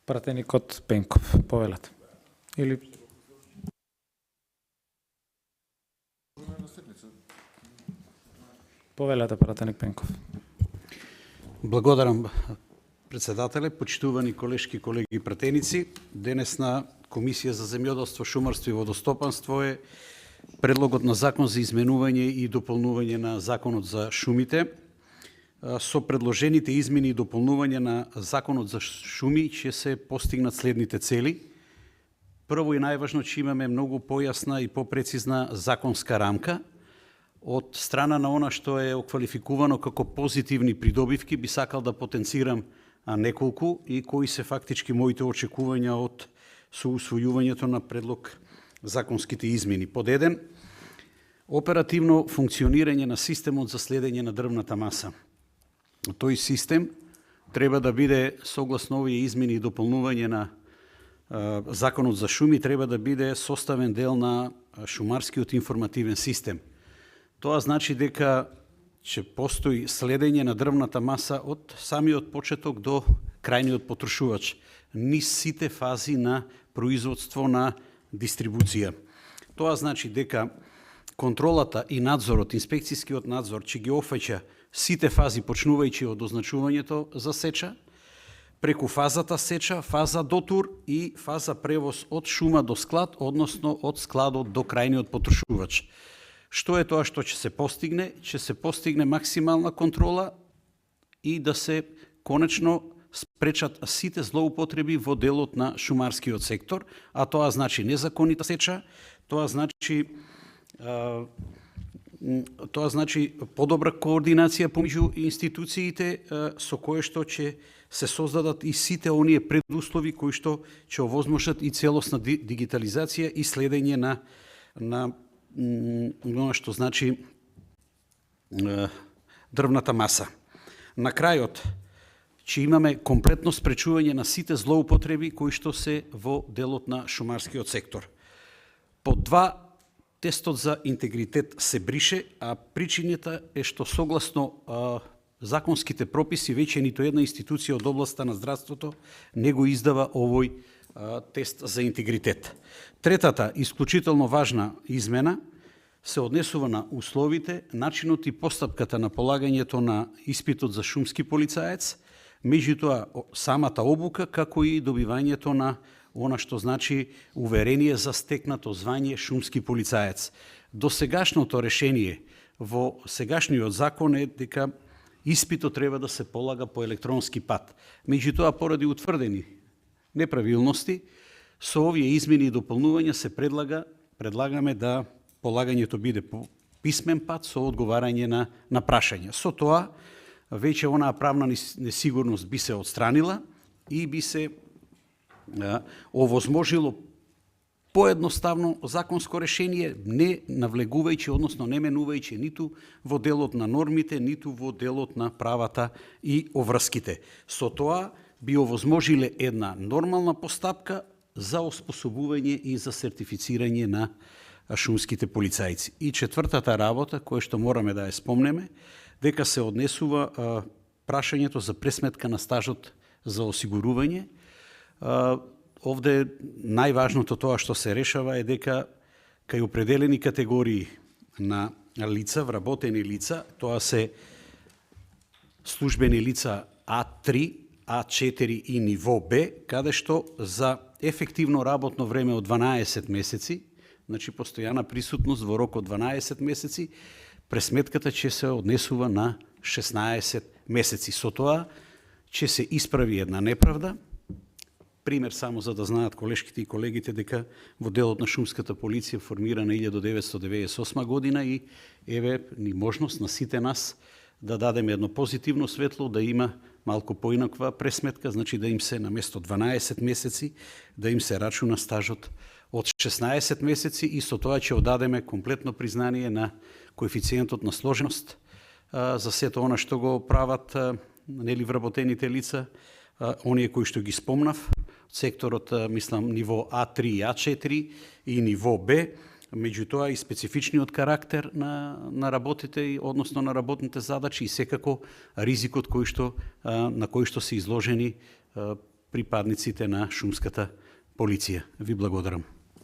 Пратеникот Пенков, повелете. Или повелете, пратеник Пенков. Благодарам, председателе, почитувани колешки колеги пратеници. Денес на Комисија за земјоделство, шумарство и водостопанство е предлогот на закон за изменување и дополнување на законот за шумите. Со предложените измени и дополнување на законот за шуми ќе се постигнат следните цели. Прво и најважно, че имаме многу појасна и попрецизна законска рамка. Од страна на она што е оквалификувано како позитивни придобивки, би сакал да потенцирам неколку и кои се фактички моите очекувања од со усвојувањето на предлог законските измени. Под 1, оперативно функционирање на системот за следење на дрвната маса. Тој систем треба да биде, согласно овие измени и дополнување на законот за шуми, треба да биде составен дел на шумарскиот информативен систем. Тоа значи дека ќе постои следење на дрвната маса од самиот почеток до крајниот потрошувач, низ сите фази на производство на дистрибуција. Тоа значи дека контролата и надзорот, инспекцијскиот надзор, ќе ги офаќа сите фази, почнувајќи од означувањето за сеча, преку фазата сеча, фаза дотур и фаза превоз од шума до склад, односно од складот до крајниот потрошувач. Што е тоа што ќе се постигне? Ќе се постигне максимална контрола и да се конечно спречат сите злоупотреби во делот на шумарскиот сектор, а тоа значи незаконита сеча, тоа значи подобра координација помеѓу институциите со кое што ќе се создадат и сите оние предуслови кои што ќе овозможат и целосна дигитализација и следење на оно што значи дрвната маса. На крајот ќе имаме комплетно спречување на сите злоупотреби кои што се во делот на шумарскиот сектор. Под 2, тестот за интегритет се брише, а причината е што согласно законските прописи веќе ниту една институција од областа на здравството не го издава овој тест за интегритет. Третата, исклучително важна измена, се однесува на условите, начинот и постапката на полагањето на испитот за шумски полицаец, меѓутоа самата обука, како и добивањето на она што значи уверение за стекнато звање шумски полицаец. До сегашното решение во сегашниот закон е дека испитот треба да се полага по електронски пат. Меѓутоа, поради утврдени неправилности, со овие измени и дополнувања се предлагаме да полагањето биде по писмен пат со одговарање на прашања. Со тоа, веќе онаа правна несигурност би се отстранила и би се овозможило поедноставно законско решение, не навлегувајќи, односно не менувајќи ниту во делот на нормите, ниту во делот на правата и оврските. Со тоа би овозможиле една нормална постапка за оспособување и за сертифицирање на шумските полицајци. И четвртата работа, која што мораме да ја спомнеме, дека се однесува прашањето за пресметка на стажот за осигурување. Овде најважното тоа што се решава е дека кај определени категории на лица, вработени лица, тоа се службени лица А3, А4 и ниво Б, каде што за ефективно работно време од 12 месеци, значи постојана присутност во рок од 12 месеци, пресметката ќе се однесува на 16 месеци. Со тоа ќе се исправи една неправда. Пример само за да знаат колешките и колегите дека во делот на шумската полиција формирана 1998 година и еве ни можност на сите нас да дадеме едно позитивно светло, да има малку поинаква пресметка, значи да им се наместо 12 месеци, да им се рачуна стажот од 16 месеци и со тоа ќе одадеме комплетно признание на коефициентот на сложеност за сето она што го прават нели вработените лица, оние кои што ги спомнав, секторот, мислам, ниво А3 и А4 и ниво Б, меѓутоа и специфичниот карактер на работите, односно на работните задачи и секако ризикот на кој што се изложени припадниците на шумската полиција. Ви благодарам.